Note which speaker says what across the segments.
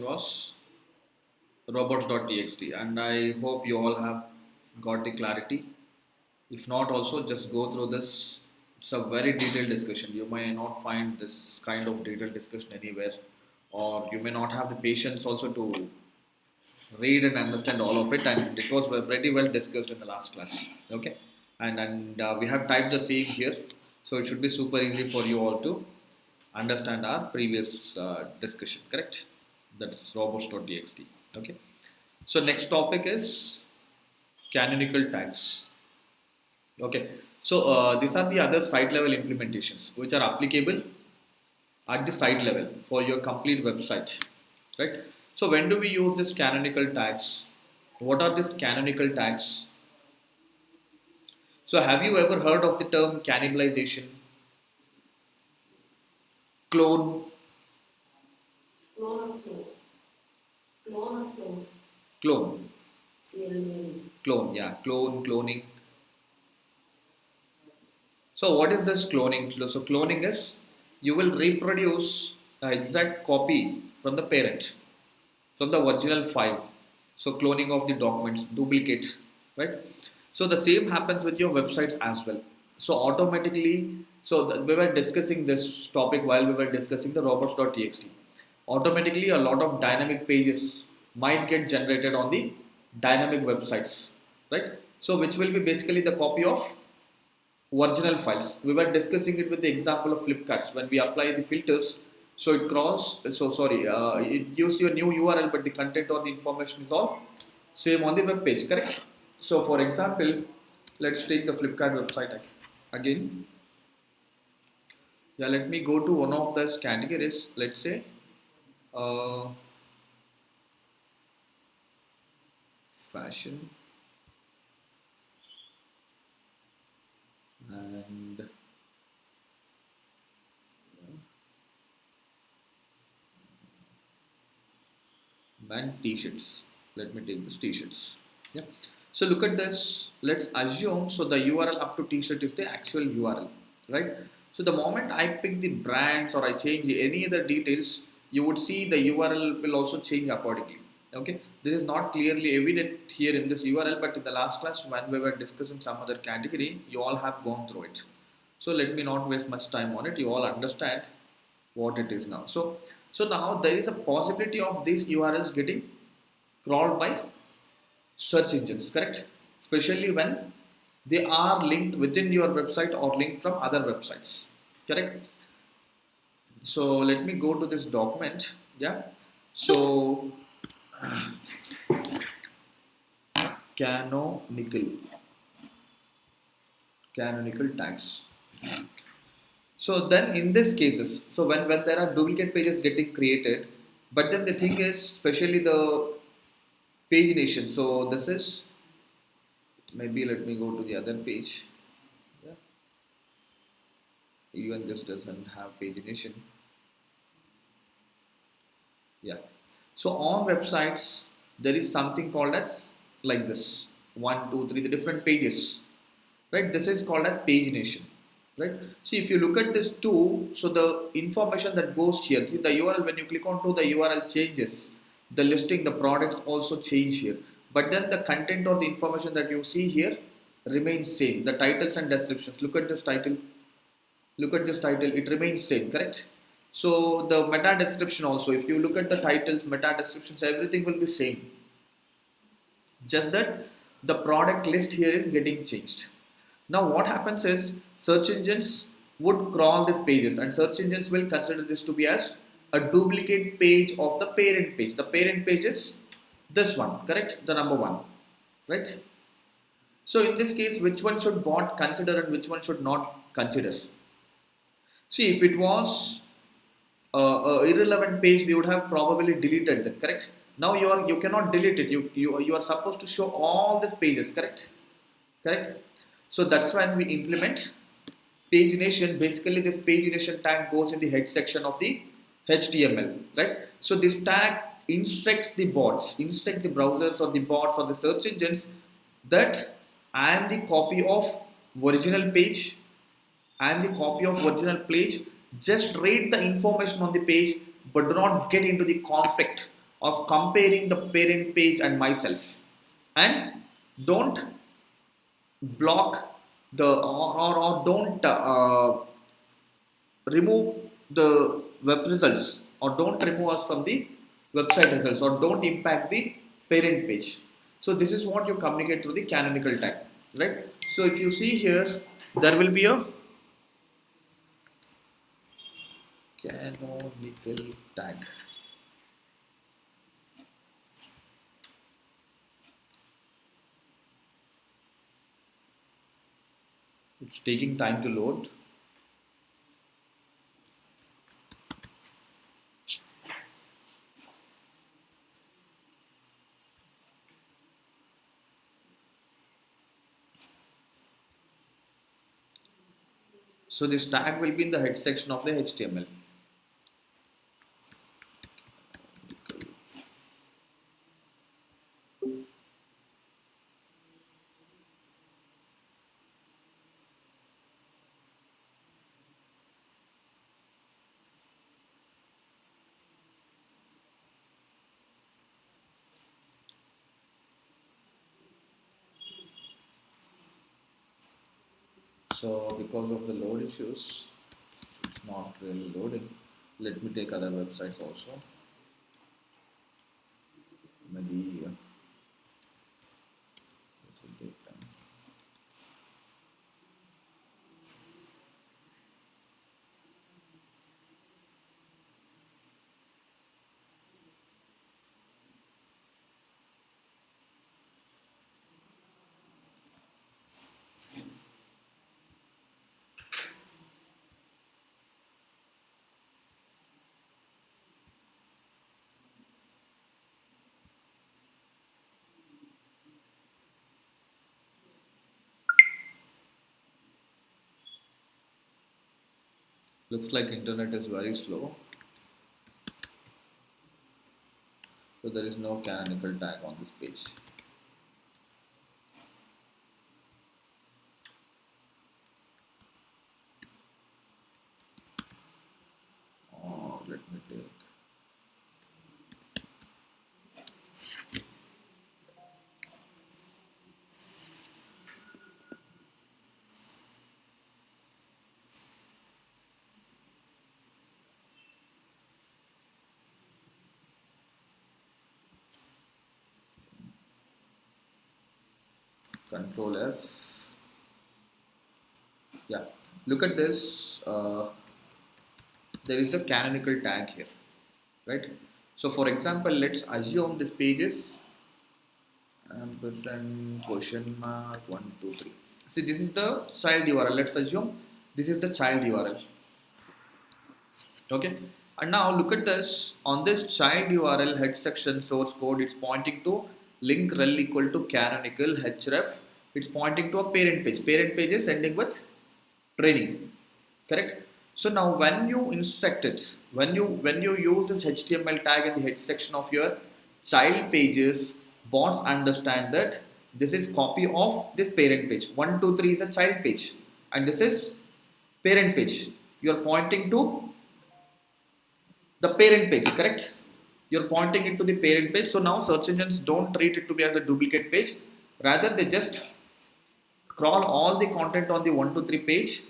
Speaker 1: was robots.txt, and I hope you all have got the clarity. If not, also just go through this. It's a very detailed discussion. You may not find this kind of detailed discussion anywhere, or you may not have the patience also to read and understand all of it. And it was pretty well discussed in the last class. Okay, and we have typed the same here, so it should be super easy for you all to understand our previous discussion. Correct? That's robots.txt. Okay. So next topic is canonical tags. Okay, so these are the other site level implementations which are applicable at the site level for your complete website, right? So when do we use this canonical tags? What are these canonical tags? So have you ever heard of the term cannibalization, clone,
Speaker 2: Clone of clone. Clone of clone.
Speaker 1: clone,
Speaker 2: CLN.
Speaker 1: clone, yeah, cloning. So what is this cloning? So cloning is you will reproduce the exact copy from the parent, from the original file. So cloning of the documents, duplicate, right? So the same happens with your websites as well. So automatically, we were discussing this topic while we were discussing the robots.txt. Automatically, a lot of dynamic pages might get generated on the dynamic websites, right? So which will be basically the copy of original files. We were discussing it with the example of Flipkarts when we apply the filters. So it gives you a new URL, but the content or the information is all same on the web page, correct? So for example, let's take the Flipkart website again. Yeah, let me go to one of those categories. Let's say uh, fashion and and t-shirts. Let me take this t-shirts. Yeah, so look at this. Let's assume so the URL up to t-shirt is the actual URL, right? So the moment I pick the brands or I change any other details, you would see the URL will also change accordingly. Okay, this is not clearly evident here in this URL, but in the last class when we were discussing some other category, you all have gone through it. So let me not waste much time on it. You all understand what it is now. So now there is a possibility of these URLs getting crawled by search engines, correct? Especially when they are linked within your website or linked from other websites, correct? So let me go to this document. Yeah. So canonical canonical tags. So then in these cases, so when there are duplicate pages getting created, but then the thing is, especially the pagination. So this is, maybe let me go to the other page. Yeah. Even this doesn't have pagination. Yeah. So on websites, there is something called as like this, one, two, three, the different pages, right? This is called as pagination, right? See, if you look at this too, so the information that goes here, see the URL, when you click onto the URL changes, the listing, the products also change here, but then the content or the information that you see here remains same. The titles and descriptions, look at this title, it remains same, correct? So the meta description also, if you look at the titles, meta descriptions, everything will be same, just that the product list here is getting changed. Now what happens is search engines would crawl these pages, and search engines will consider this to be as a duplicate page of the parent page. The parent page is this one, correct? The number one, right? So in this case, which one should bot consider and which one should not consider? See, if it was a irrelevant page, we would have probably deleted that, correct? Now you cannot delete it. You are supposed to show all these pages, correct? Correct. So that's when we implement pagination. Basically, this pagination tag goes in the head section of the HTML, right? So this tag instructs the bots, instruct the browsers or the bot for the search engines that I am the copy of original page, I am the copy of original page. Just read the information on the page, but do not get into the conflict of comparing the parent page and myself, and don't block the or don't remove the web results, or don't remove us from the website results, or don't impact the parent page. So this is what you communicate through the canonical tag, right? So if you see here, there will be a canonical tag. It's taking time to load. So this tag will be in the head section of the HTML. So because of the load issues, it's not really loading. Let me take other websites also. Maybe this will take time. Looks like internet is very slow. So there is no canonical tag on this page. Let me take Control F. Yeah, look at this. There is a canonical tag here, right? So for example, let's assume this page is ampersand question mark 123. See, this is the child URL. Let's assume this is the child URL. Okay, and now look at this. On this child URL head section source code, it's pointing to link rel equal to canonical href. It's pointing to a parent page. Parent page is ending with training, correct? So now when you inspect it, when you use this HTML tag in the head section of your child pages, bots understand that this is copy of this parent page. 123 is a child page, and this is parent page. You are pointing to the parent page, correct? You're pointing it to the parent page. So now search engines don't treat it to be as a duplicate page, rather they just crawl all the content on the 123 page.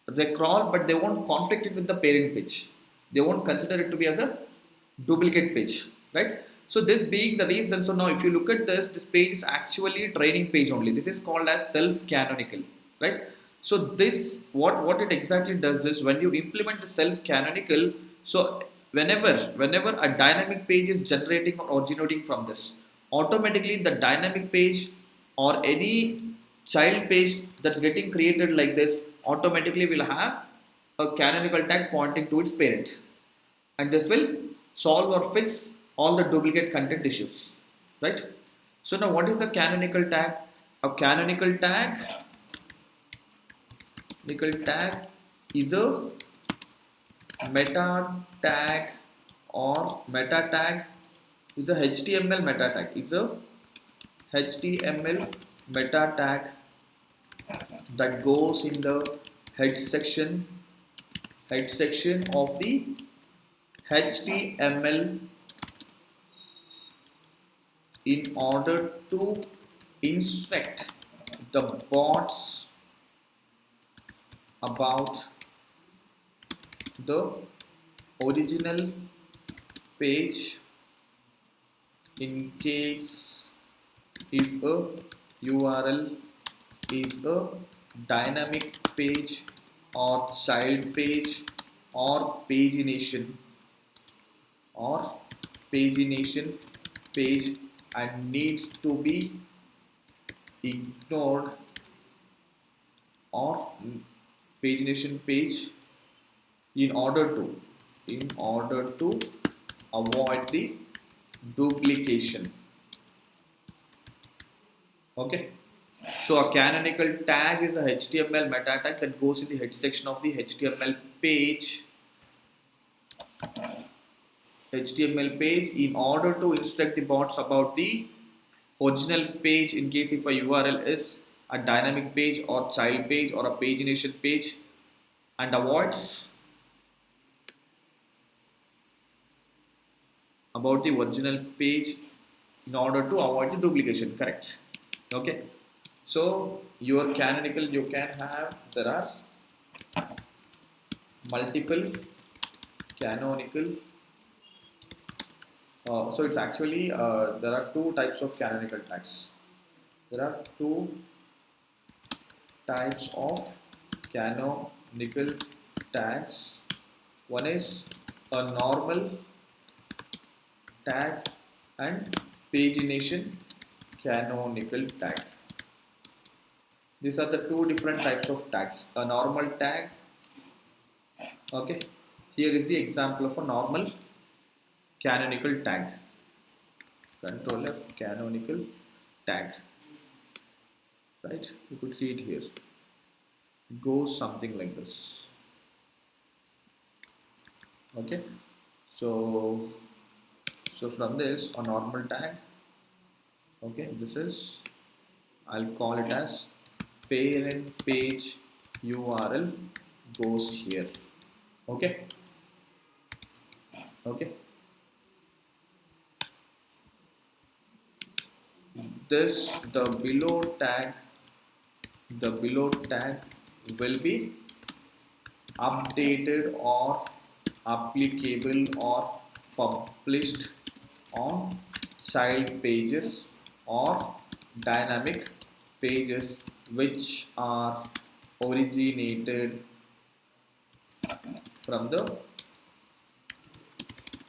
Speaker 1: They crawl, but they won't conflict it with the parent page. They won't consider it to be as a duplicate page, right? So this being the reason, so now if you look at this page is actually a training page only. This is called as self-canonical, right? So this, what it exactly does is when you implement the self-canonical, so whenever a dynamic page is generating or originating from this, automatically the dynamic page or any child page that's getting created like this automatically will have a canonical tag pointing to its parent, and this will solve or fix all the duplicate content issues, right? So now what is a canonical tag? A canonical tag is a meta tag, or meta tag is a HTML meta tag, is a HTML meta tag that goes in the head section of the HTML in order to inspect the bots about the original page in case if a URL is a dynamic page or child page or pagination or pagination page and needs to be ignored or pagination page in order to avoid the duplication. Okay, so a canonical tag is a HTML meta tag that goes in the head section of the HTML page in order to instruct the bots about the original page in case if a URL is a dynamic page or child page or a pagination page and avoids about the original page in order to avoid the duplication. Correct. Okay, so your canonical you can have, there are multiple canonical. So it's actually there are two types of canonical tags. There are two types of canonical tags. One is a normal tag and pagination canonical tag. These are the two different types of tags. A normal tag. Okay, here is the example of a normal canonical tag. Control F, canonical tag. Right, you could see it here. It goes something like this. Okay, so from this a normal tag. Okay, this is, I'll call it as parent page URL goes here. Okay, okay. This the below tag will be updated or applicable or published on child pages or dynamic pages which are originated from the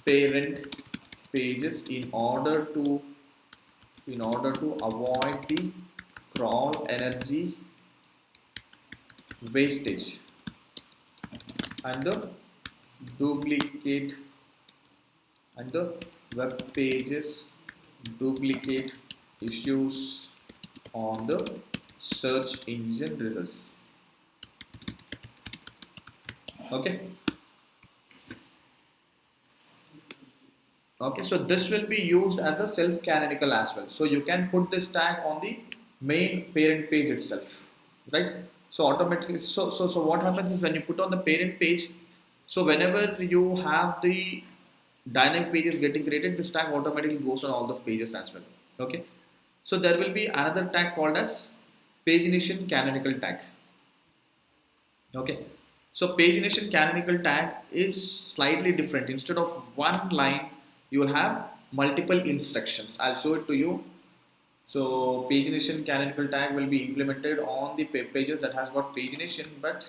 Speaker 1: parent pages in order to avoid the crawl energy wastage and the duplicate and the web pages duplicate issues on the search engine results. Okay, okay, so this will be used as a self canonical as well, so you can put this tag on the main parent page itself, right? So automatically, so what happens is when you put on the parent page, so whenever you have the dynamic pages getting created, this tag automatically goes on all those pages as well. Okay, so there will be another tag called as pagination canonical tag. Okay, so pagination canonical tag is slightly different. Instead of one line you will have multiple instructions. I'll show it to you. So pagination canonical tag will be implemented on the pages that has got pagination, but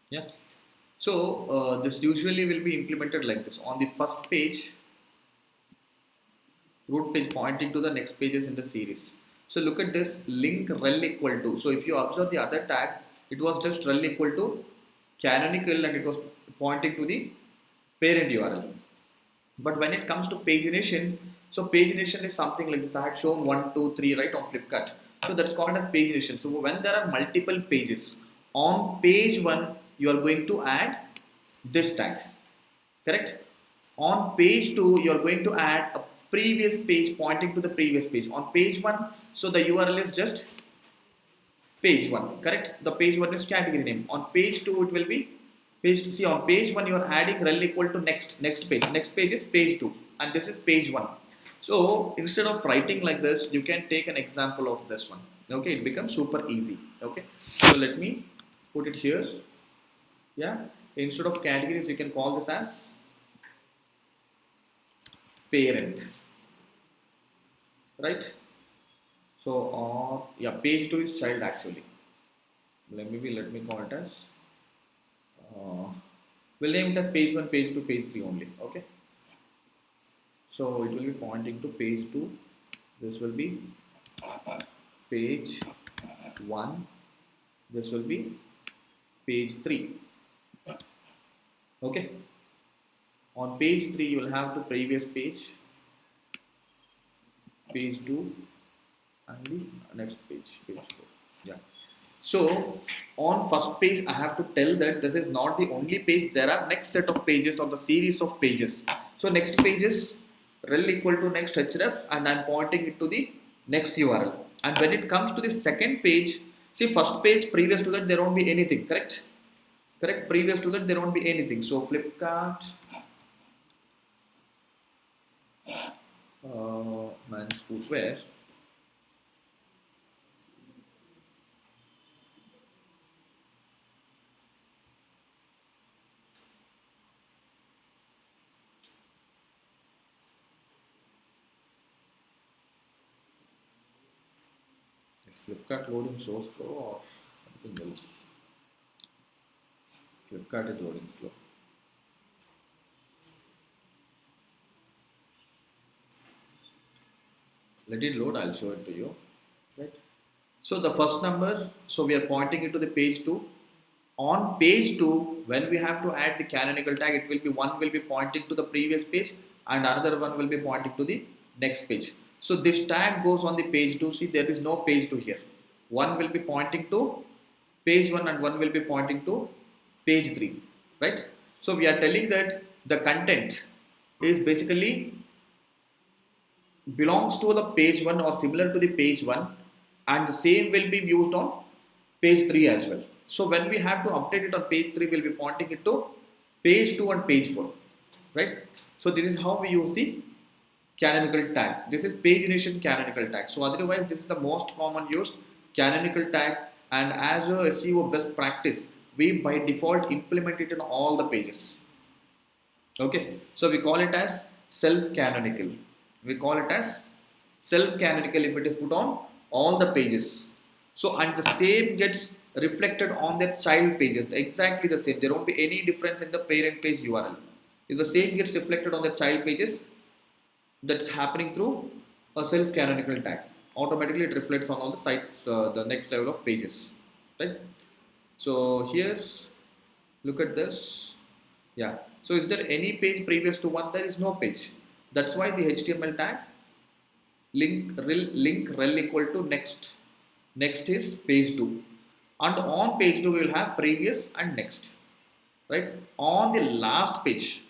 Speaker 1: yeah. So this usually will be implemented like this. On the first page, root page pointing to the next pages in the series. So look at this link rel equal to. So if you observe the other tag, it was just rel equal to canonical and it was pointing to the parent URL. But when it comes to pagination, so pagination is something like this. I had shown 1, 2, 3 right on Flipkart. So that's called as pagination. So when there are multiple pages, on page 1 you are going to add this tag, correct? On page 2 you are going to add a previous page pointing to the previous page. On page 1, so the URL is just page 1, correct? The page 1 is category name. On page 2 it will be page 2. See, on page 1 you are adding rel equal to next page. Next page is page 2 and this is page 1. So instead of writing like this, you can take an example of this one. Okay, it becomes super easy. Okay, so let me put it here. Yeah, instead of categories we can call this as parent, right? So yeah, page 2 is child actually. Let me call it as we'll name it as page 1, page 2, page 3 only. Okay, so it will be pointing to page 2. This will be page 1. This will be page 3. Okay, on page 3 you will have the previous page, page 2, and the next page, page 4. Yeah. So on first page, I have to tell that this is not the only page. There are next set of pages of the series of pages. So next page is rel equal to next href, and I'm pointing it to the next URL. And when it comes to the second page, see first page previous to that there won't be anything. Correct? Correct. Previous to that there won't be anything. So Flipkart, men's footwear. Is Flipkart loading so slow or something else? Flipkart is loading slow. Let it load, I'll show it to you. Right. So the first number, so we are pointing it to the page 2. On page 2, when we have to add the canonical tag, it will be one will be pointing to the previous page and another one will be pointing to the next page. So this tag goes on the page 2. See, there is no page 2 here. One will be pointing to page 1 and one will be pointing to page 3, right? So we are telling that the content is basically belongs to the page 1 or similar to the page 1, and the same will be used on page 3 as well. So when we have to update it on page 3, we'll be pointing it to page 2 and page 4, right? So this is how we use the canonical tag. This is pagination canonical tag. So otherwise this is the most common used canonical tag, and as a SEO best practice we by default implement it in all the pages. Okay, so we call it as self-canonical. We call it as self-canonical if it is put on all the pages. So and the same gets reflected on the child pages, exactly the same. There won't be any difference in the parent page URL. If the same gets reflected on the child pages, that's happening through a self-canonical tag. Automatically it reflects on all the sites, the next level of pages, right? So here, look at this. Yeah. So is there any page previous to one? There is no page. That's why the HTML tag link rel equal to next. Next is page 2. And on page 2 we will have previous and next. Right? On the last page,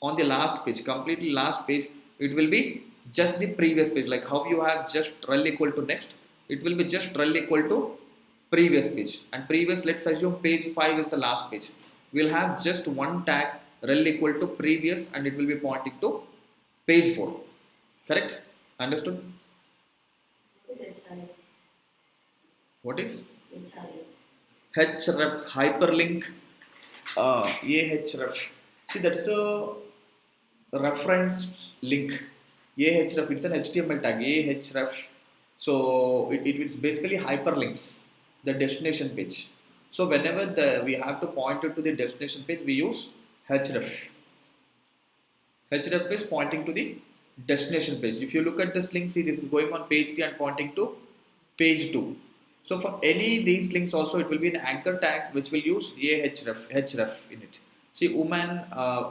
Speaker 1: completely last page, it will be just the previous page. Like how you have just rel equal to next, it will be just rel equal to previous page. And previous, let's assume page 5 is the last page. We'll have just one tag rel equal to previous and it will be pointing to page 4. Correct? Understood? What is href? Hyperlink, ahref. See, that's a reference link. Ahref, it's an HTML tag. Ahref. So it's basically hyperlinks the destination page. So whenever we have to point it to the destination page, we use href. Href is pointing to the destination page. If you look at this link, see this is going on page 3 and pointing to page 2. So for any these links also it will be an anchor tag which will use href in it. See woman,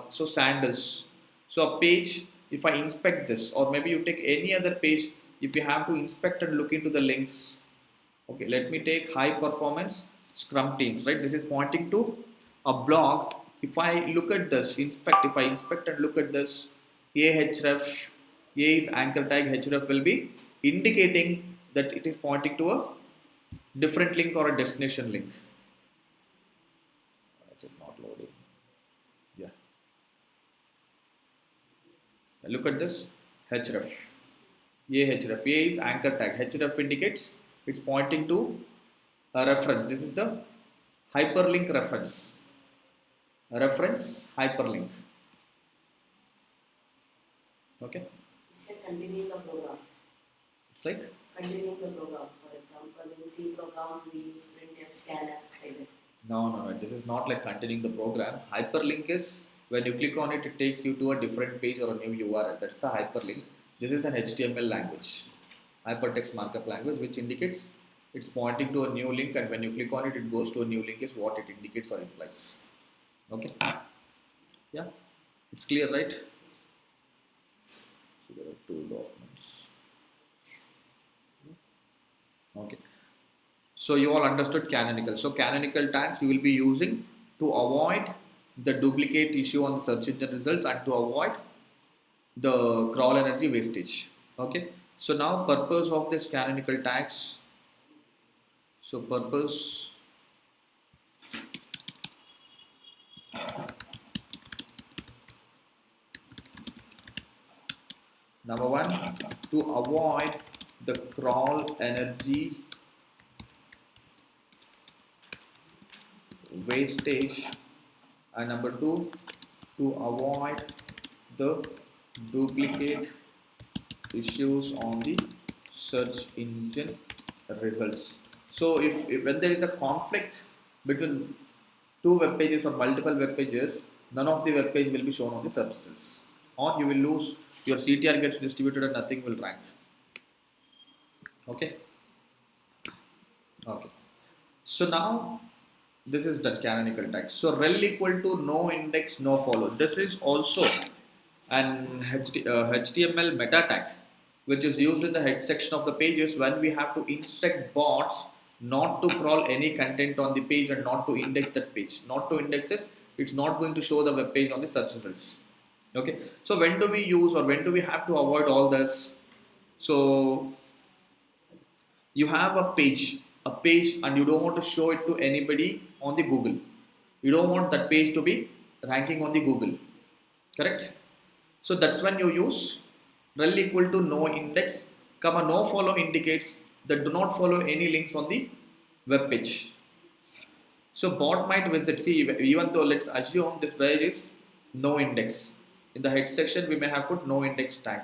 Speaker 1: so sandals. So a page, if I inspect this, or maybe you take any other page, if you have to inspect and look into the links. Okay, let me take high performance scrum teams, right? This is pointing to a blog. If I look at this, if I inspect and look at this, href, a is anchor tag, href will be indicating that it is pointing to a different link or a destination link. Is it not loading? Yeah. Look at this, href. href, a is anchor tag, href indicates it's pointing to a reference. This is the hyperlink reference. Reference hyperlink. Okay.
Speaker 2: It's like continuing the program.
Speaker 1: It's like
Speaker 2: Continuing the program. For example, in C program, we use printf, scanf, highlight.
Speaker 1: no. This is not like continuing the program. Hyperlink is when you click on it, it takes you to a different page or a new URL. That's the hyperlink. This is an HTML language, hypertext markup language, which indicates it's pointing to a new link, and when you click on it, it goes to a new link. Is what it indicates or implies. Okay. Yeah. It's clear, right? So there are two documents. Okay. So you all understood canonical. So canonical tags we will be using to avoid the duplicate issue on the search engine results and to avoid the crawl energy wastage. Okay. So now purpose of this canonical tags. So purpose, number one, to avoid the crawl energy wastage, and number two, to avoid the duplicate issues on the search engine results. So if when there is a conflict between two web pages or multiple web pages, none of the web page will be shown on the search results, or you will lose, your CTR gets distributed and nothing will rank. Okay. Okay. So now this is the canonical tag. So rel equal to no index, no follow. This is also an HTML meta tag, which is used in the head section of the pages when we have to instruct bots not to crawl any content on the page and not to index that page. Not to index this, it's not going to show the web page on the search results. Okay. So when do we use, or when do we have to avoid all this? So you have a page and you don't want to show it to anybody on the Google. You don't want that page to be ranking on the Google, correct? So that's when you use rel equal to no index comma no follow, indicates that do not follow any links on the web page. So bot might visit, see, even though let's assume this page is no index, in the head section we may have put no index tag.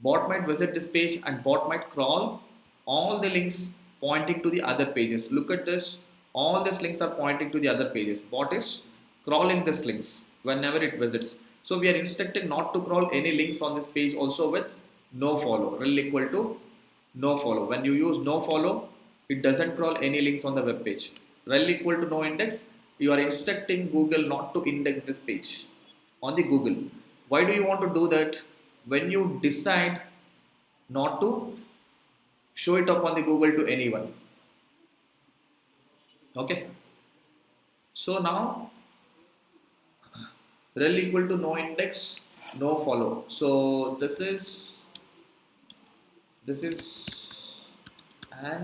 Speaker 1: Bot might visit this page and bot might crawl all the links pointing to the other pages. Look at this, all these links are pointing to the other pages. Bot is crawling these links whenever it visits. So we are instructed not to crawl any links on this page also with no follow, rel equal to no follow. When you use no follow, it doesn't crawl any links on the web page. Rel equal to no index, you are instructing Google not to index this page on the Google. Why do you want to do that? When you decide not to show it up on the Google to anyone. Okay. So now rel equal to no index, no follow. So this is an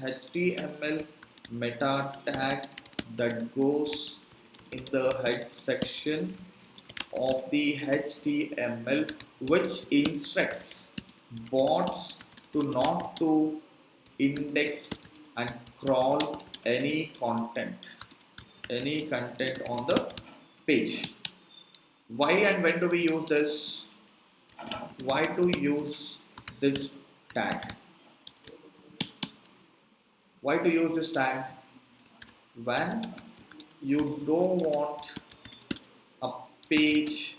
Speaker 1: HTML meta tag that goes in the head section of the HTML, which instructs bots to not to index and crawl any content on the page. Why and when do we use this? Why to use this tag? Why to use this tag? When you don't want a page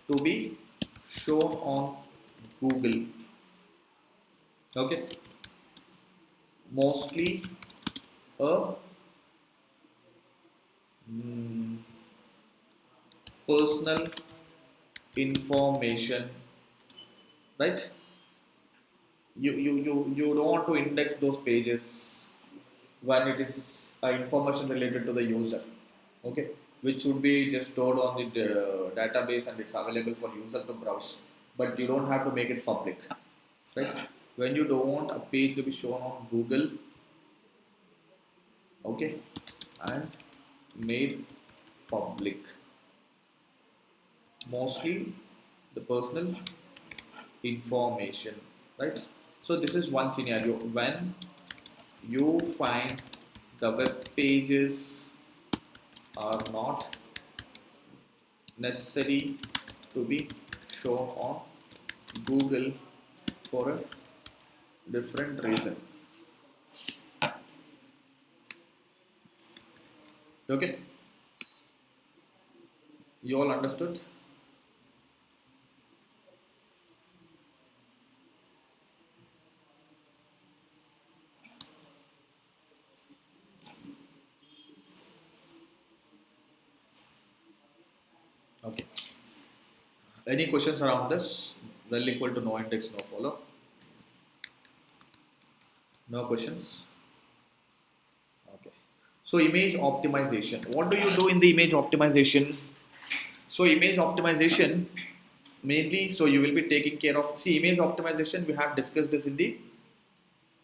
Speaker 1: to be shown on Google. Okay, mostly a mm, personal information, right? You don't want to index those pages when it is information related to the user, okay, which should be just stored on the database and it's available for user to browse, but you don't have to make it public, right? When you don't want a page to be shown on Google, okay, and made public, mostly the personal information, right? So this is one scenario when you find the web pages are not necessary to be shown on Google for a different reason. Okay, you all understood? Okay. Any questions around this? Well equal to Noindex, no follow. No questions. Okay. So image optimization. What do you do in the image optimization? So image optimization mainly, so you will be taking care of, see, image optimization, we have discussed this in the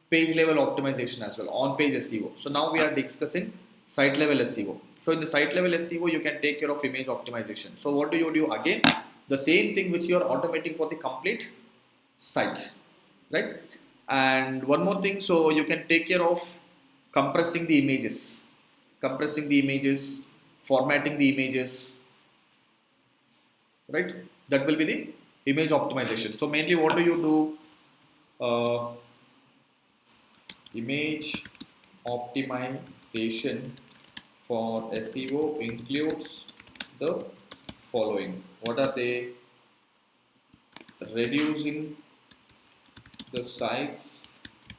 Speaker 1: page level optimization as well, on page SEO. So now we are discussing site level SEO. So in the site level SEO, you can take care of image optimization. So what do you do again? The same thing which you are automating for the complete site, right? And one more thing, so you can take care of compressing the images, formatting the images, right? That will be the image optimization. So mainly, what do you do? Image optimization for SEO includes the following. What are they? Reducing the size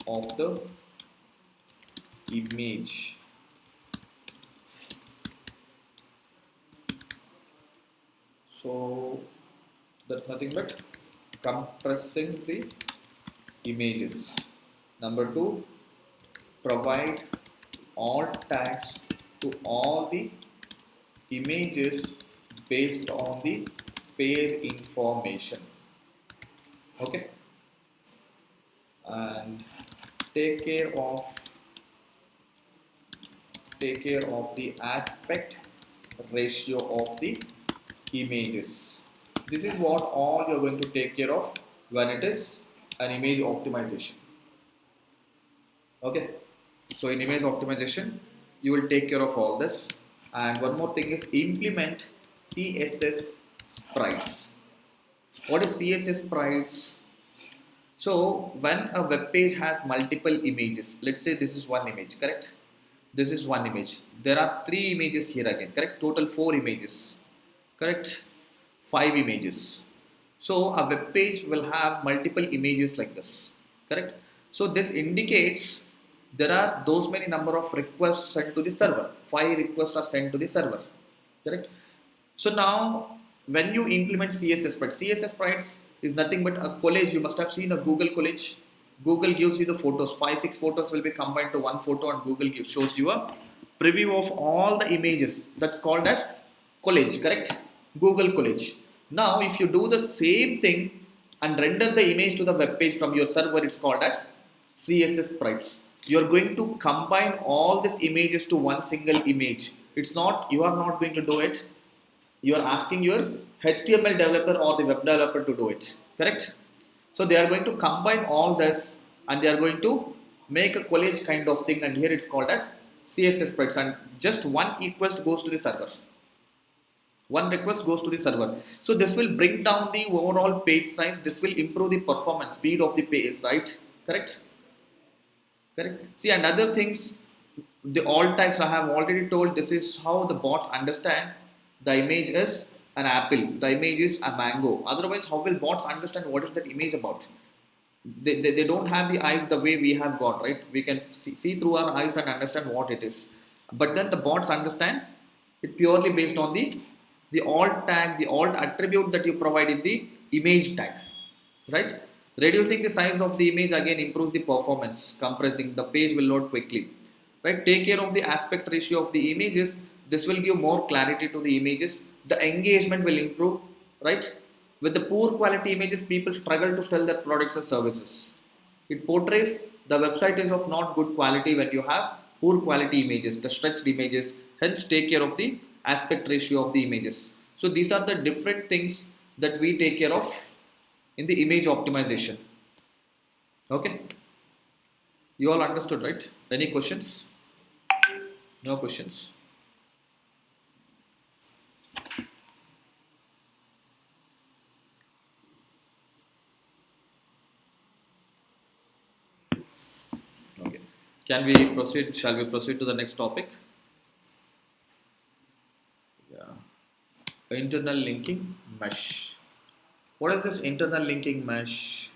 Speaker 1: of the image. So that's nothing but compressing the images. Number two, provide alt tags to all the images based on the page information. Okay, and take care of the aspect ratio of the images. This is what all you're going to take care of when it is an image optimization. Okay, so in image optimization, you will take care of all this. And one more thing is implement CSS sprites. What is CSS sprites? So when a web page has multiple images, let's say this is one image, correct? This is one image. There are three images here again, correct? Total four images, correct? Five images. So a web page will have multiple images like this, correct? So this indicates there are those many number of requests sent to the server. Five requests are sent to the server, correct? So now when you implement CSS sprites, CSS sprites is nothing but a collage. You must have seen a Google collage. Google gives you the photos. 5, 6 photos will be combined to one photo, and Google shows you a preview of all the images. That's called as collage, correct? Google collage. Now, if you do the same thing and render the image to the web page from your server, it's called as CSS sprites. You're going to combine all these images to one single image. It's not, you are not going to do it, you are asking your HTML developer or the web developer to do it, correct? So they are going to combine all this and they are going to make a collage kind of thing, and here it's called as CSS sprites, and just one request goes to the server. One request goes to the server. So this will bring down the overall page size. This will improve the performance, speed of the page site, correct? Correct. See, and other things, the alt tags I have already told. This is how the bots understand the image is an apple, the image is a mango. Otherwise, how will bots understand what is that image about? They don't have the eyes the way we have got, right? We can see through our eyes and understand what it is. But then the bots understand it purely based on the alt tag, the alt attribute that you provide in the image tag, right? Reducing the size of the image again improves the performance. Compressing the page will load quickly, right? Take care of the aspect ratio of the images. This will give more clarity to the images. The engagement will improve, right? With the poor quality images, people struggle to sell their products or services. It portrays the website is of not good quality when you have poor quality images, the stretched images. Hence, take care of the aspect ratio of the images. So these are the different things that we take care of in the image optimization. Okay, you all understood, right? Any questions? No questions. Okay. Can we proceed? Shall we proceed to the next topic? Yeah. Internal linking mesh. What is this internal linking mesh?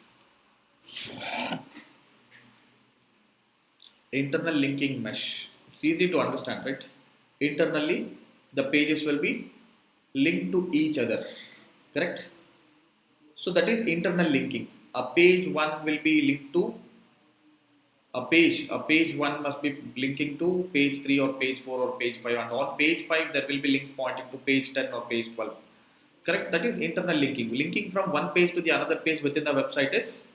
Speaker 1: Internal linking mesh. It's easy to understand, right? Internally, the pages will be linked to each other. Correct? So that is internal linking. A page one will be linked to a page 1 must be linking to page 3 or page 4 or page 5, and on page 5 there will be links pointing to page 10 or page 12. Correct? That is internal linking. Linking from one page to the another page within the website is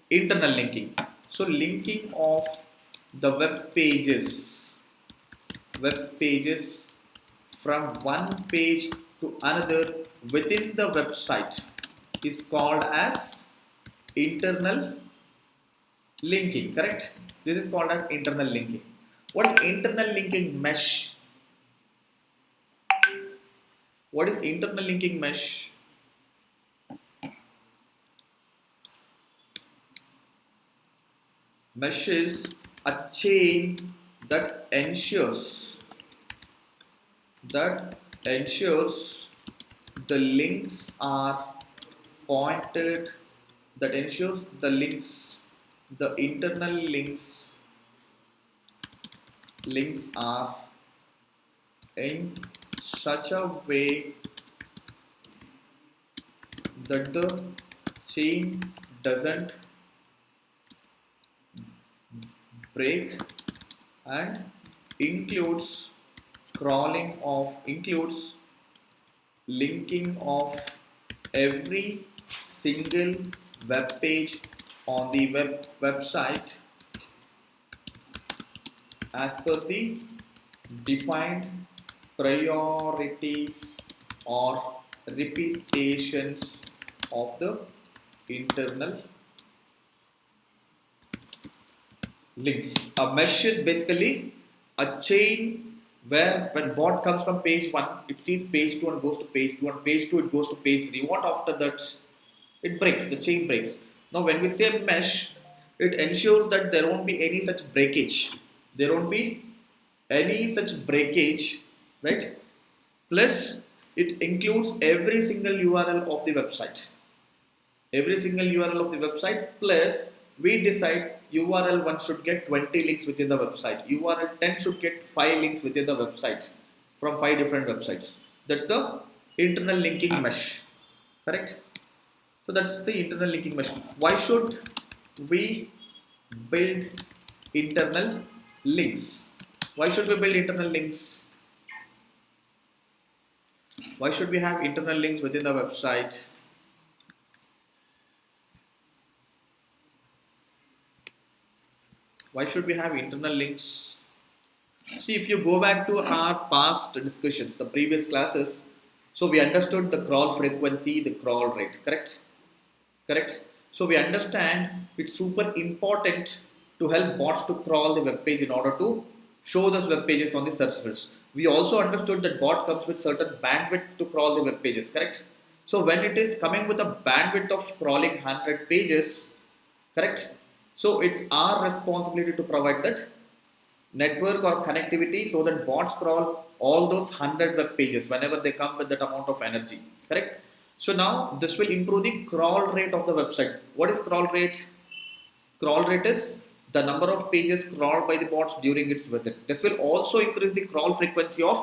Speaker 1: internal linking. So linking of the web pages from one page to another within the website is called as internal linking. Correct? This is called as internal linking. What is internal linking mesh? What is internal linking mesh? Mesh is a chain that ensures the links are pointed, that ensures the internal links are in such a way that the chain doesn't break, and includes includes linking of every single web page on the website as per the defined priorities or repetitions of the internal links. A mesh is basically a chain where when bot comes from page 1, it sees page 2 and goes to page 2, and page 2 it goes to page 3. What after that? It breaks, the chain breaks. Now when we say mesh, it ensures that there won't be any such breakage. There won't be any such breakage, right? Plus, it includes every single URL of the website. Every single URL of the website, plus we decide URL 1 should get 20 links within the website. URL 10 should get 5 links within the website from 5 different websites. That's the internal linking mesh. Correct? So that's the internal linking mesh. Why should we build internal links? Why should we build internal links? Why should we have internal links within the website? Why should we have internal links? See, if you go back to our past discussions, the previous classes, so we understood the crawl frequency, the crawl rate, correct? Correct? So we understand it's super important to help bots to crawl the web page in order to show those web pages on the search results. We also understood that bot comes with certain bandwidth to crawl the web pages, correct? So when it is coming with a bandwidth of crawling 100 pages, correct? So it's our responsibility to provide that network or connectivity so that bots crawl all those 100 web pages whenever they come with that amount of energy, correct? So now this will improve the crawl rate of the website. What is crawl rate? Crawl rate is the number of pages crawled by the bots during its visit. This will also increase the crawl frequency of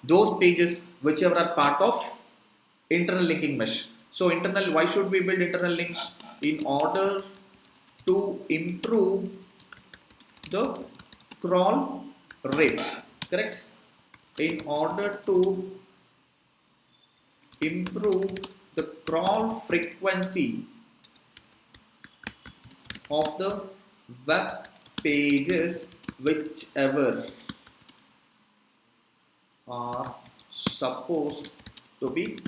Speaker 1: those pages whichever are part of internal linking mesh. So internal, why should we build internal links? In order to improve the crawl rate, correct? In order to improve the crawl frequency of the web pages whichever are supposed to be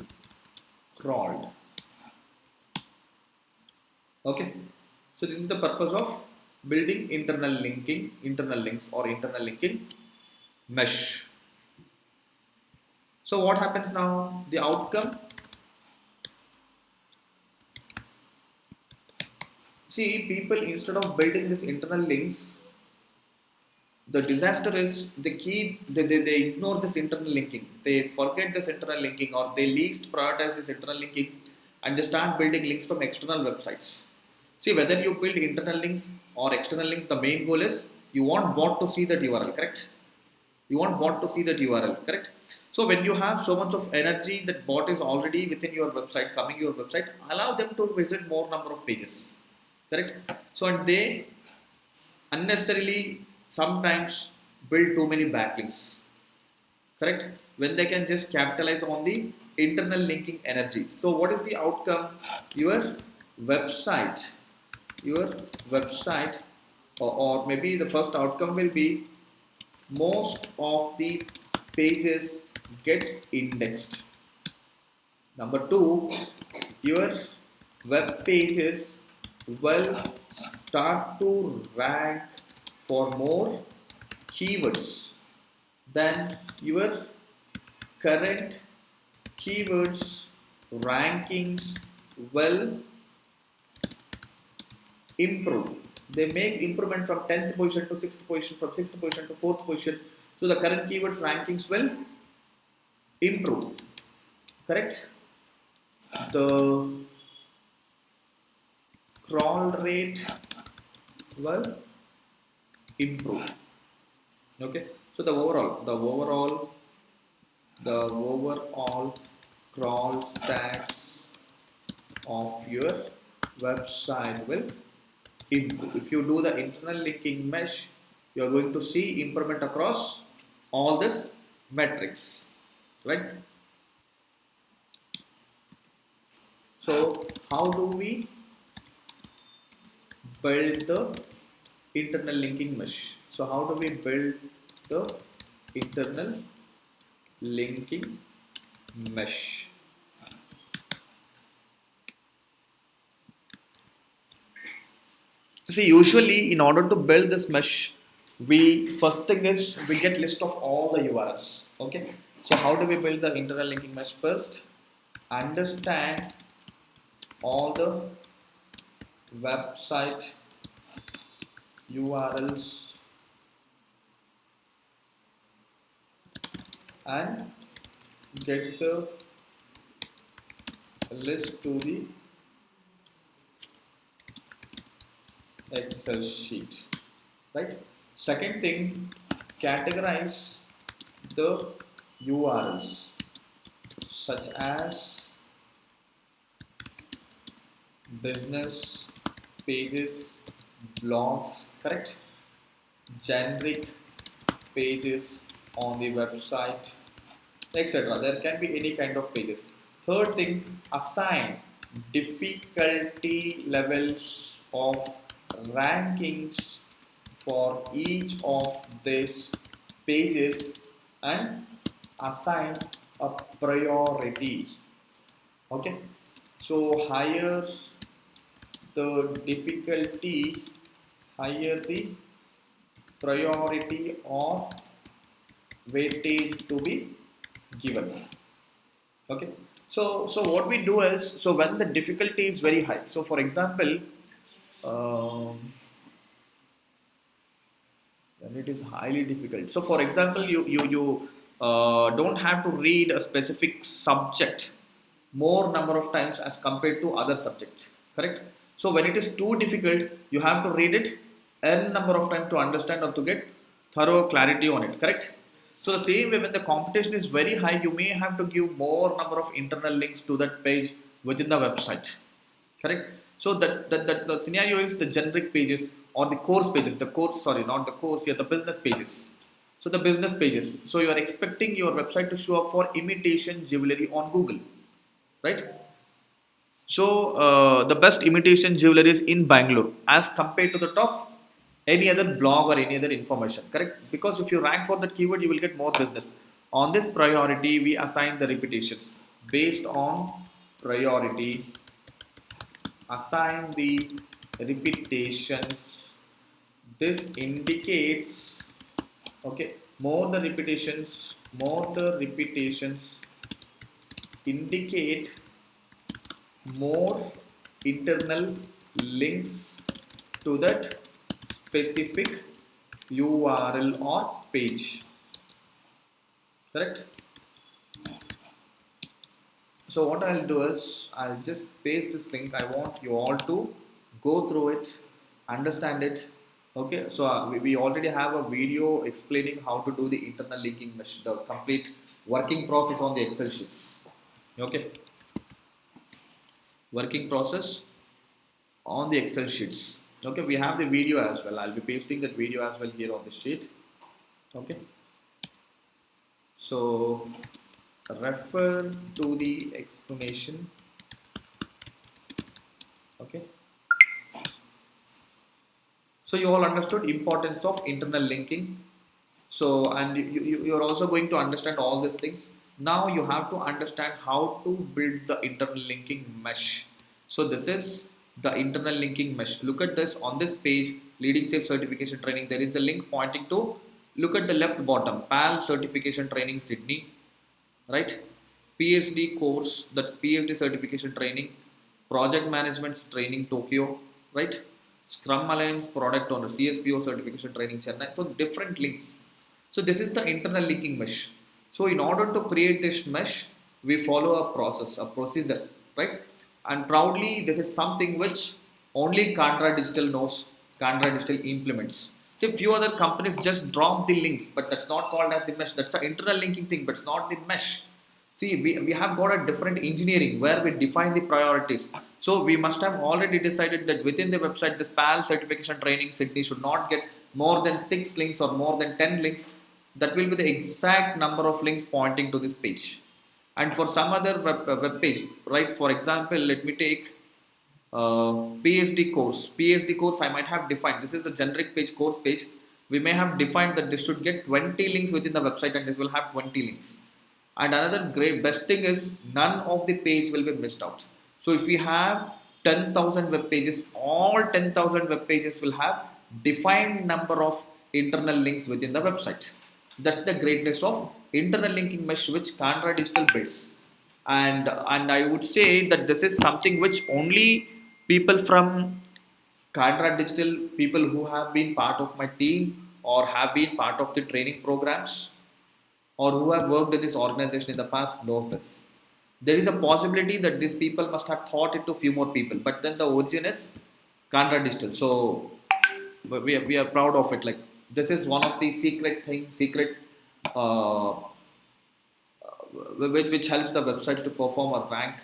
Speaker 1: crawled. Okay, so this is the purpose of building internal links or internal linking mesh. So what happens now? The outcome. See, people instead of building this internal links, the disaster is they ignore this internal linking. They forget this internal linking or they least prioritize this internal linking and they start building links from external websites. See, whether you build internal links or external links, the main goal is you want bot to see that URL, correct? You want bot to see that URL, correct? So when you have so much of energy that bot is already within your website, coming your website, allow them to visit more number of pages, correct? So and they unnecessarily sometimes build too many backlinks, correct? When they can just capitalize on the internal linking energy. So what is the outcome? Your website, your website, or maybe the first outcome will be most of the pages gets indexed. Number two, your web pages will start to rank for more keywords than your current keywords rankings will improve. They make improvement from 10th position to 6th position, from 6th position to 4th position. So the current keywords rankings will improve, correct? The crawl rate will improve. Okay, so the overall crawl stats of your website will improve. If you do the internal linking mesh, you are going to see improvement across all this metrics, right? So how do we build the internal linking mesh? So how do we build the internal linking mesh? See, usually in order to build this mesh, we first thing is we get list of all the URLs. Okay, so how do we build the internal linking mesh? First, understand all the website URLs and get the list to the Excel sheet, right? Second thing, categorize the URLs such as business pages, blogs, correct? Generic pages on the website, etc. There can be any kind of pages. Third thing, assign difficulty levels of rankings for each of these pages and assign a priority. Okay, so higher the difficulty, higher the priority or weightage to be given. Okay, so what we do is, so when the difficulty is very high, so for example, um, then it is highly difficult. So, for example, you don't have to read a specific subject more number of times as compared to other subjects, correct? So, when it is too difficult, you have to read it n number of times to understand or to get thorough clarity on it, correct? So, the same way when the competition is very high, you may have to give more number of internal links to that page within the website, correct? So that the scenario is the generic pages or the course pages, the course, sorry, not the course, yeah, the business pages. So the business pages, so you are expecting your website to show up for imitation jewelry on Google, right? So the best imitation jewelry is in Bangalore as compared to the top any other blog or any other information, correct? Because if you rank for that keyword, you will get more business. On this priority, we assign the repetitions based on priority. Assign the repetitions. This indicates, okay, more the repetitions indicate more internal links to that specific URL or page, correct? So what I'll do is I'll just paste this link. I want you all to go through it, understand it. Okay, so we already have a video explaining how to do the internal linking mesh, the complete working process on the Excel sheets. Okay, working process on the Excel sheets. Okay, we have the video as well. I'll be pasting that video as well here on the sheet. Okay, so refer to the explanation. Okay, so you all understood importance of internal linking. So and you're also going to understand all these things. Now you have to understand how to build the internal linking mesh. So this is the internal linking mesh. Look at this on this page, leading safe certification training. There is a link pointing to, look at the left bottom, PAL certification training Sydney, right? PhD course, that's PhD certification training, project management training Tokyo, right? Scrum Alliance product owner CSPO certification training Chennai. So different links. So this is the internal linking mesh. So in order to create this mesh, we follow a process, a procedure, right? And proudly this is something which only Cantra Digital knows, Cantra Digital implements. See, few other companies just drop the links, but that's not called as the mesh. That's an internal linking thing, but it's not the mesh. See, we have got a different engineering where we define the priorities. So we must have already decided that within the website, this PAL certification training Sydney should not get more than 6 links or more than 10 links. That will be the exact number of links pointing to this page. And for some other web page, right? For example, let me take PhD course. PhD course I might have defined. This is the generic page, course page. We may have defined that this should get 20 links within the website and this will have 20 links. And another great best thing is none of the page will be missed out. So if we have 10,000 web pages, all 10,000 web pages will have defined number of internal links within the website. That's the greatness of internal linking mesh which Cantra Digital builds. And I would say that this is something which only people from Cantra Digital, people who have been part of my team or have been part of the training programs or who have worked in this organization in the past knows this. There is a possibility that these people must have taught it to few more people, but then the origin is Cantra Digital. So but we are proud of it. Like this is one of the secret uh, which helps the websites to perform or rank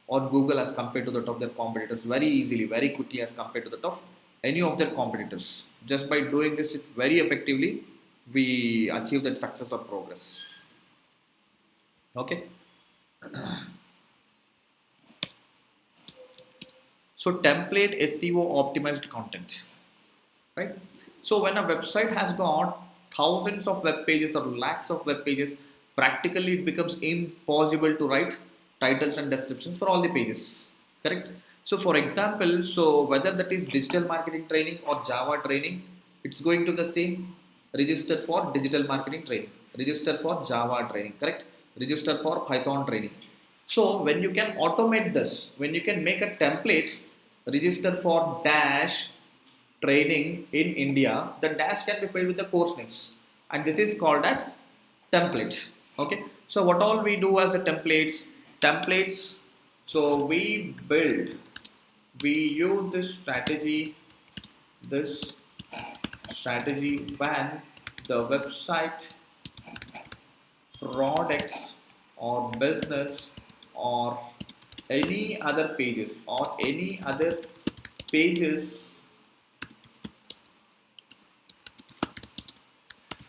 Speaker 1: on Google as compared to that of their competitors very easily, very quickly as compared to that of any of their competitors. Just by doing this very effectively, we achieve that success or progress. Okay. So template SEO optimized content, right? So when a website has got thousands of web pages or lakhs of web pages, practically it becomes impossible to write titles and descriptions for all the pages, correct? So for example, so whether that is digital marketing training or Java training, it's going to the same. Register for digital marketing training, register for Java training, correct? Register for Python training. So when you can automate this, when you can make a template, register for dash training in India, the dash can be filled with the course names, and this is called as template. Okay, so what all we do as the templates. So we use this strategy when the website products or business or any other pages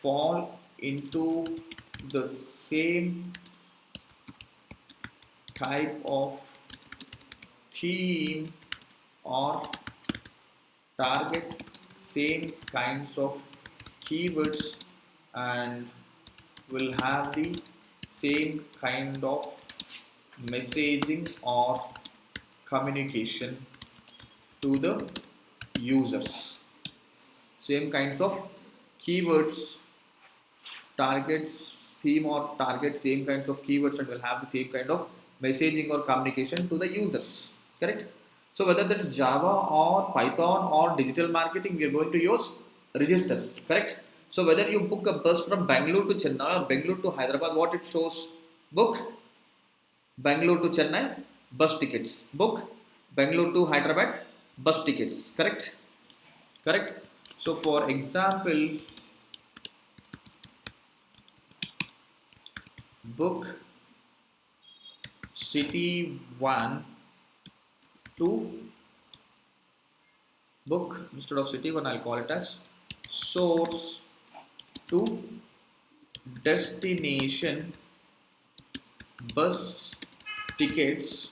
Speaker 1: fall into the same type of theme or target same kinds of keywords and will have the same kind of messaging or communication to the users. Same kinds of keywords, targets, theme or target same kinds of keywords and will have the same kind of messaging or communication to the users. Correct? So whether that's Java or Python or digital marketing, we are going to use register. Correct? So whether you book a bus from Bangalore to Chennai or Bangalore to Hyderabad, what it shows? Book Bangalore to Chennai, bus tickets. Book Bangalore to Hyderabad, bus tickets. Correct? Correct? So for example, book city 1 to book instead of city 1, I'll call it as source to destination bus tickets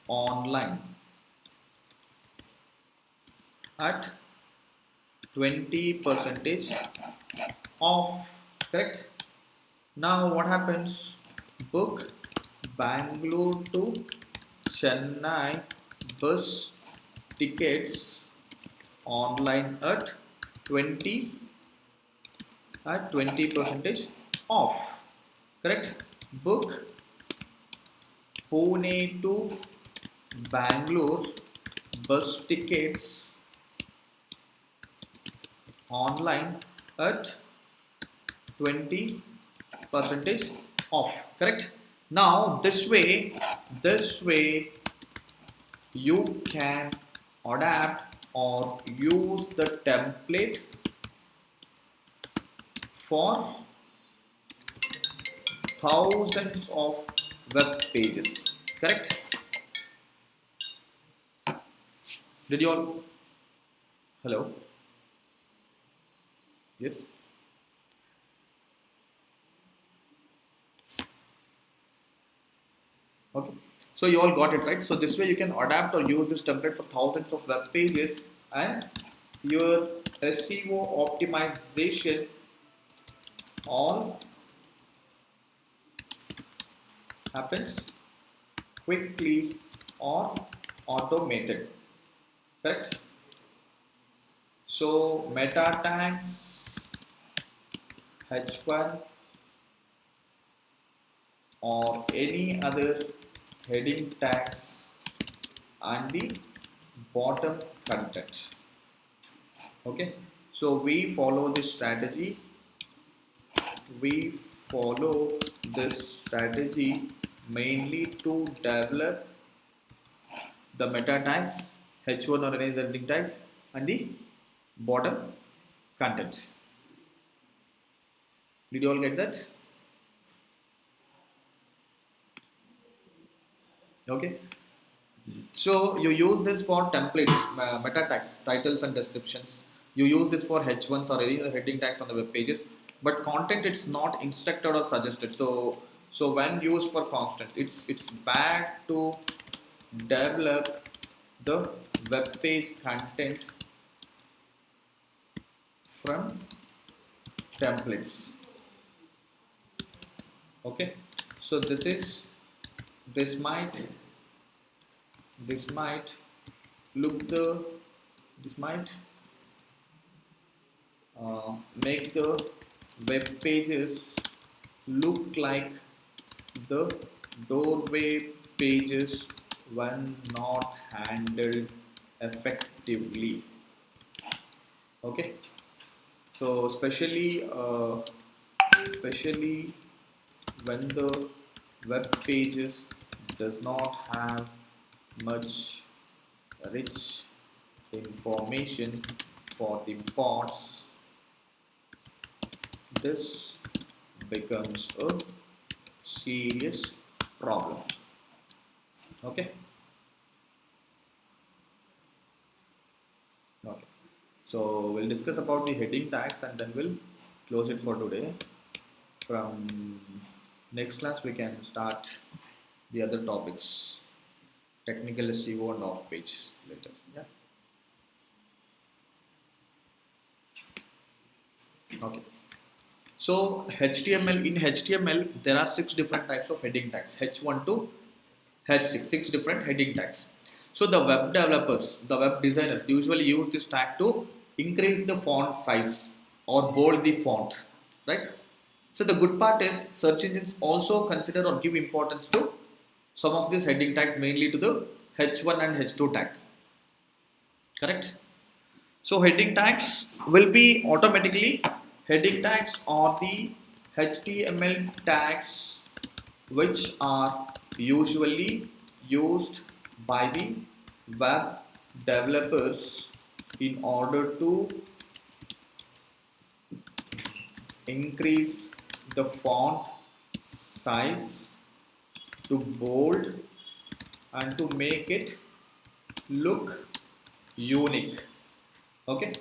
Speaker 1: online at 20 percentage off. Correct? Now what happens? Book Bangalore to Chennai bus tickets online at 20 20 percentage off. Correct? Book Pune to Bangalore bus tickets online at 20 percentage off. Correct? Now this way you can adapt or use the template for thousands of web pages. Correct? Did you all? Hello? Yes? Okay. So you all got it right. So this way you can adapt or use this template for thousands of web pages and your SEO optimization all happens quickly or automated. Correct? So meta tags H1 or any other heading tags and the bottom content. Okay, so we follow this strategy. We follow this strategy mainly to develop the meta tags H1 or any other heading tags and the bottom content. Did you all get that? Okay, so you use this for templates, meta tags, titles and descriptions. You use this for H1s or any other heading tags on the web pages, but content it's not instructed or suggested. So when used for constant, it's bad to develop the web page content from templates. Okay, so this might this might look the this might make the web pages look like the doorway pages when not handled effectively. Okay, so especially when the web pages does not have much rich information for the fonts, this becomes a serious problem. Okay. Okay. So we'll discuss about the heading tags and then we'll close it for today. From next class we can start the other topics, technical SEO and off page later. Yeah. Okay. So HTML, in HTML there are 6 different types of heading tags, H1 to H6, 6 different heading tags. So the web developers, the web designers usually use this tag to increase the font size or bold the font, right? So the good part is search engines also consider or give importance to some of these heading tags, mainly to the H1 and H2 tag. Correct? So heading tags will be automatically, heading tags are the HTML tags which are usually used by the web developers in order to increase the font size, to bold and to make it look unique. Okay,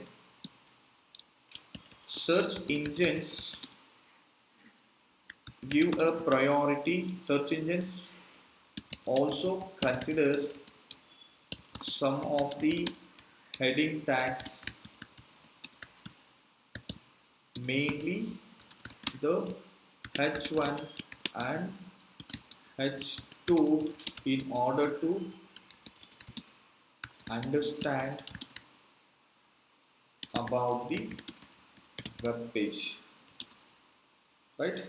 Speaker 1: search engines give a priority. Search engines also consider some of the heading tags, mainly the H1 and H2, in order to understand about the web page, right?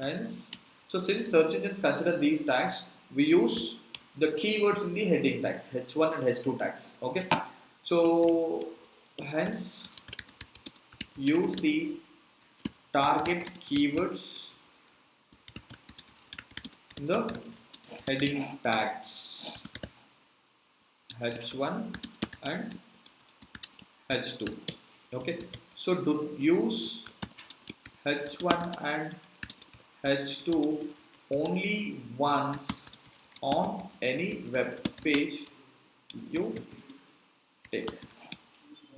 Speaker 1: Hence, so since search engines consider these tags, we use the keywords in the heading tags, H1 and H2 tags. Okay, so hence use the target keywords in the heading tags H1 and H2. Okay, so do use H1 and H2 only once on any web page you take.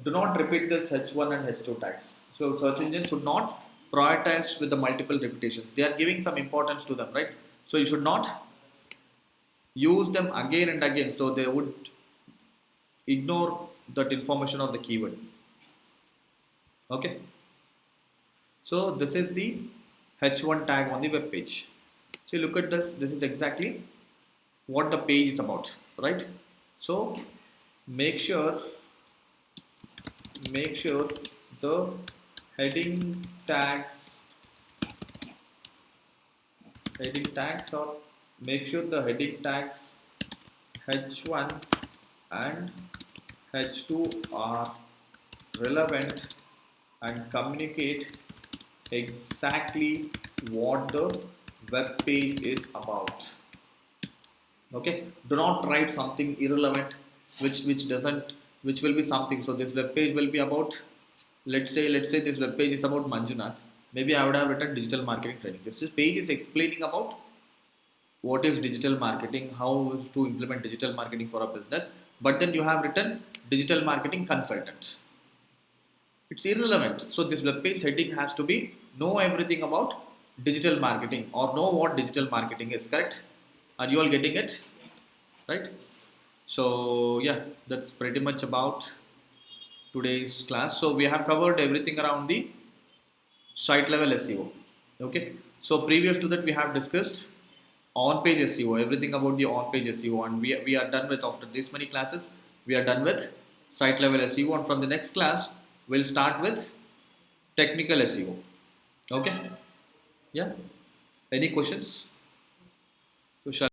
Speaker 1: Do not repeat this H1 and H2 tags. So search engines should not prioritize with the multiple repetitions. They are giving some importance to them, right? So you should not use them again and again. So they would ignore that information of the keyword. Okay. So this is the H1 tag on the web page. So you look at this. This is exactly what the page is about, right? So make sure make sure the heading tags or make sure the heading tags H1 and H2 are relevant and communicate exactly what the web page is about. Okay, do not write something irrelevant which doesn't, which will be something. So this web page will be about, let's say this web page is about Manjunath. Maybe I would have written digital marketing training. This page is explaining about what is digital marketing, how to implement digital marketing for a business, but then you have written digital marketing consultant. It's irrelevant. So this web page heading has to be know everything about digital marketing or know what digital marketing is. Correct? Are you all getting it? Right? So yeah, that's pretty much about today's class. So we have covered everything around the site level SEO. Okay. So previous to that we have discussed on page SEO, everything about the on page SEO, and we are done with, after this many classes, we are done with site level SEO, and from the next class we'll start with technical SEO. Okay. Yeah. Any questions? So shall